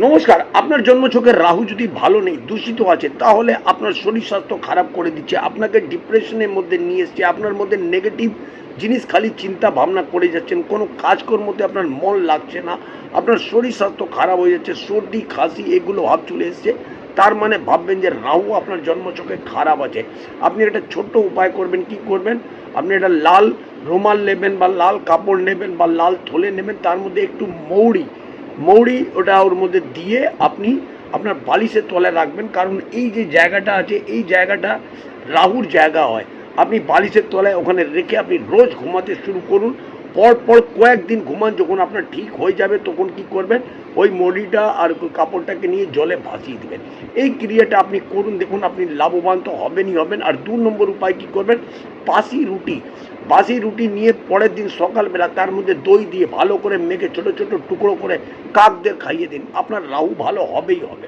নমস্কার। আপনার জন্মছকের রাহু যদি ভালো নেই, দূষিত আছে, তাহলে আপনার শরীর স্বাস্থ্য খারাপ করে দিচ্ছে, আপনাকে ডিপ্রেশনের মধ্যে নিয়ে এসছে, আপনার মধ্যে নেগেটিভ জিনিস খালি চিন্তা ভাবনা করে যাচ্ছেন, কোনো কাজকর্মতে আপনার মন লাগছে না, আপনার শরীর স্বাস্থ্য খারাপ হয়ে যাচ্ছে, সর্দি কাশি এগুলো ভাব চলে এসছে, তার মানে ভাববেন যে রাহু আপনার জন্মছকে খারাপ আছে। আপনি একটা ছোট্ট উপায় করবেন। কি করবেন? আপনি একটা লাল রুমাল নেবেন বা লাল কাপড় নেবেন বা লাল থলে নেবেন, তার মধ্যে একটু মৌরি ওটা ওর মধ্যে দিয়ে আপনি আপনার বালিশের তলায় রাখবেন। কারণ এই যে জায়গাটা আছে, এই জায়গাটা রাহুর জায়গা হয়। আপনি বালিশের তলায় ওখানে রেখে আপনি রোজ ঘুমাতে শুরু করুন। পর কয়েকদিন ঘুমান, যখন আপনার ঠিক হয়ে যাবে তখন কি করবেন, ওই মৌরিটা আর কাপড়টাকে নিয়ে জলে ভাসিয়ে দেবেন। এই ক্রিয়াটা আপনি করুন, দেখুন আপনি লাভবান তো হবেনই হবেন। আর 2 নম্বর উপায় কি করবেন, বাসি রুটি নিয়ে পরের দিন সকালবেলা তার মধ্যে দই দিয়ে ভালো করে মেখে ছোট ছোট টুকরো করে কাকদের খাইয়ে দিন। আপনার রাহু ভালো হবেই হবে।